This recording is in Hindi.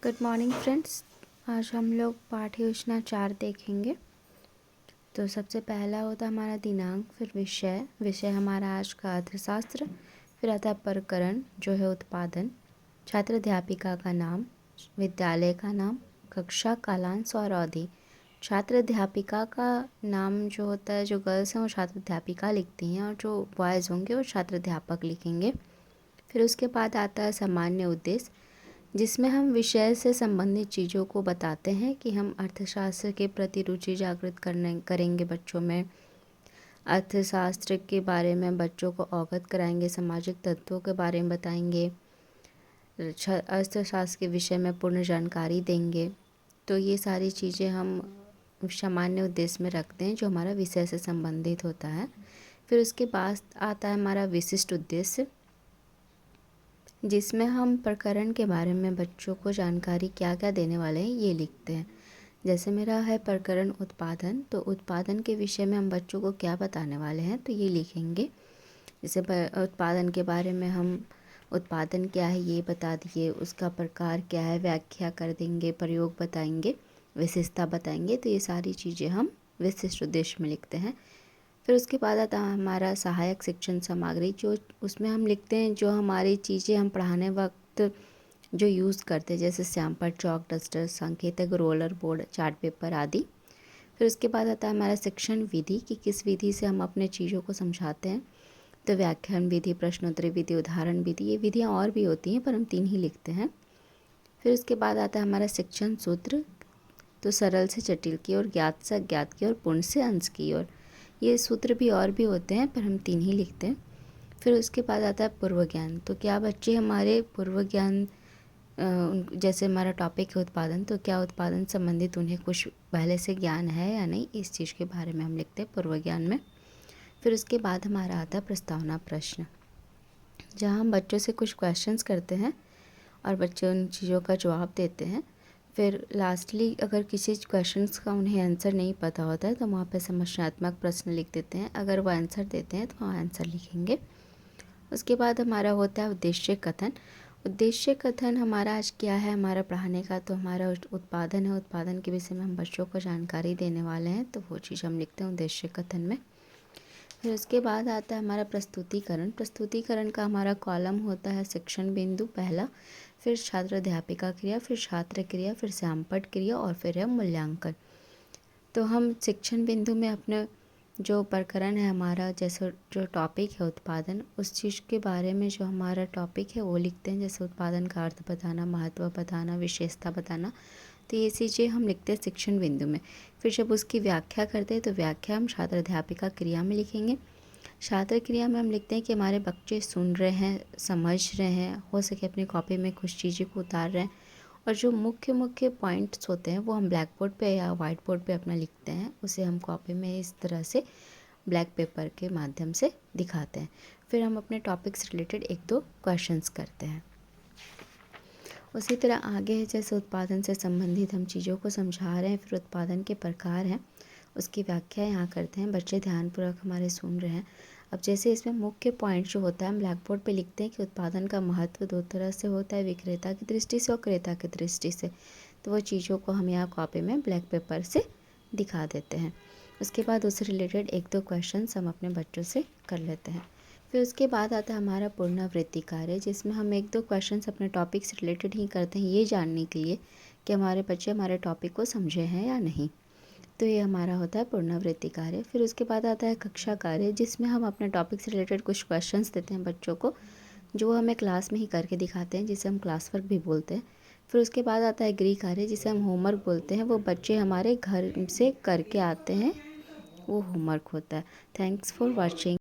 Good morning friends. आज हम लोग पाठ योजना 4 देखेंगे। तो सबसे पहला होता है हमारा दिनांक, फिर विषय हमारा आज का अर्थशास्त्र, फिर आता है प्रकरण जो है उत्पादन, छात्र अध्यापिका का नाम, विद्यालय का नाम, कक्षा, कालांश और अवधि। छात्र अध्यापिका का नाम जो होता है, जो गर्ल्स हैं वो छात्र अध्यापिका लिखती हैं और जो बॉयज़ होंगे वो छात्र अध्यापक लिखेंगे। फिर उसके बाद आता है सामान्य उद्देश्य, जिसमें हम विषय से संबंधित चीज़ों को बताते हैं कि हम अर्थशास्त्र के प्रति रुचि जागृत करेंगे बच्चों में। अर्थशास्त्र के बारे में बच्चों को अवगत कराएंगे, सामाजिक तत्वों के बारे में बताएंगे, अर्थशास्त्र के विषय में पूर्ण जानकारी देंगे। तो ये सारी चीज़ें हम सामान्य उद्देश्य में रखते हैं जो हमारा विषय से संबंधित होता है। फिर उसके बाद आता है हमारा विशिष्ट उद्देश्य, जिसमें हम प्रकरण के बारे में बच्चों को जानकारी क्या क्या देने वाले हैं ये लिखते हैं। जैसे मेरा है प्रकरण उत्पादन, तो उत्पादन के विषय में हम बच्चों को क्या बताने वाले हैं तो ये लिखेंगे। जैसे उत्पादन के बारे में हम उत्पादन क्या है ये बता दिए, उसका प्रकार क्या है व्याख्या कर देंगे, प्रयोग बताएंगे, विशेषता बताएंगे। तो ये सारी चीज़ें हम विशिष्ट उद्देश्य में लिखते हैं। फिर उसके बाद आता है हमारा सहायक शिक्षण सामग्री, जो उसमें हम लिखते हैं जो हमारी चीज़ें हम पढ़ाने वक्त जो यूज़ करते हैं, जैसे सैम्पल, चॉक, डस्टर, सांकेतिक, रोलर, बोर्ड, चार्ट पेपर आदि। फिर उसके बाद आता है हमारा शिक्षण विधि, कि किस विधि से हम अपने चीज़ों को समझाते हैं। तो व्याख्यान विधि, प्रश्नोत्तरी विधि, उदाहरण विधि, ये विधियाँ और भी होती हैं पर हम 3 ही लिखते हैं। फिर उसके बाद आता है हमारा शिक्षण सूत्र, तो सरल से जटिल की ओर, ज्ञात से अज्ञात की ओर, पूर्ण से अंश की ओर। ये सूत्र भी और भी होते हैं पर हम 3 ही लिखते हैं। फिर उसके बाद आता है पूर्व ज्ञान, तो क्या बच्चे हमारे पूर्व ज्ञान, जैसे हमारा टॉपिक है उत्पादन, तो क्या उत्पादन संबंधित उन्हें कुछ पहले से ज्ञान है या नहीं, इस चीज़ के बारे में हम लिखते हैं पूर्व ज्ञान में। फिर उसके बाद हमारा आता है प्रस्तावना प्रश्न, जहाँ हम बच्चों से कुछ क्वेश्चंस करते हैं और बच्चे उन चीज़ों का जवाब देते हैं। फिर लास्टली अगर किसी क्वेश्चंस का उन्हें आंसर नहीं पता होता है तो वहाँ पे समस्यात्मक प्रश्न लिख देते हैं। अगर वो आंसर देते हैं तो वहाँ आंसर लिखेंगे। उसके बाद हमारा होता है उद्देश्य कथन। उद्देश्य कथन हमारा आज क्या है हमारा पढ़ाने का, तो हमारा उत्पादन है। उत्पादन के विषय में हम बच्चों को जानकारी देने वाले हैं, तो वो चीज़ हम लिखते हैं उद्देश्य कथन में। फिर उसके बाद आता है हमारा प्रस्तुतिकरण। प्रस्तुतिकरण का हमारा कॉलम होता है शिक्षण बिंदु पहला, फिर छात्र अध्यापिका क्रिया, फिर छात्र क्रिया, फिर सैमपट क्रिया और फिर है मूल्यांकन। तो हम शिक्षण बिंदु में अपने जो प्रकरण है हमारा, जैसे जो टॉपिक है उत्पादन, उस चीज़ के बारे में जो हमारा टॉपिक है वो लिखते हैं। जैसे उत्पादन का अर्थ बताना, महत्व बताना, विशेषता बताना, तो ये चीज़ें हम लिखते हैं शिक्षण बिंदु में। फिर जब उसकी व्याख्या करते हैं तो व्याख्या हम छात्र अध्यापिका क्रिया में लिखेंगे। छात्र क्रिया में हम लिखते हैं कि हमारे बच्चे सुन रहे हैं, समझ रहे हैं, हो सके अपनी कॉपी में कुछ चीज़ें को उतार रहे हैं, और जो मुख्य मुख्य पॉइंट्स होते हैं वो हम ब्लैक बोर्ड पे या वाइट बोर्ड पे अपना लिखते हैं। उसे हम कॉपी में इस तरह से ब्लैक पेपर के माध्यम से दिखाते हैं। फिर हम अपने टॉपिक से रिलेटेड 1-2 क्वेश्चंस करते हैं। उसी तरह आगे है, जैसे उत्पादन से संबंधित हम चीज़ों को समझा रहे हैं, फिर उत्पादन के प्रकार हैं उसकी व्याख्या यहाँ करते हैं। बच्चे ध्यानपूर्वक हमारे सुन रहे हैं। अब जैसे इसमें मुख्य पॉइंट जो होता है हम ब्लैक बोर्ड पे लिखते हैं कि उत्पादन का महत्व 2 तरह से होता है, विक्रेता की दृष्टि से और क्रेता की दृष्टि से। तो वो चीज़ों को हम यहाँ कॉपी में ब्लैक पेपर से दिखा देते हैं। उसके बाद उससे रिलेटेड 1-2 क्वेश्चन हम अपने बच्चों से कर लेते हैं। फिर उसके बाद आता है हमारा पुनरावृत्ति कार्य, जिसमें हम 1-2 क्वेश्चंस अपने टॉपिक से रिलेटेड ही करते हैं, ये जानने के लिए कि हमारे बच्चे हमारे टॉपिक को समझे हैं या नहीं। तो ये हमारा होता है पुनरावृत्ति कार्य। फिर उसके बाद आता है कक्षा कार्य, जिसमें हम अपने टॉपिक से रिलेटेड कुछ क्वेश्चंस देते हैं बच्चों को, जो हमें क्लास में ही करके दिखाते हैं, जिसे हम क्लास वर्क भी बोलते हैं। फिर उसके बाद आता है गृह कार्य, जिसे हम होमवर्क बोलते हैं। वो बच्चे हमारे घर से करके आते हैं, वो होमवर्क होता है। Thanks for watching.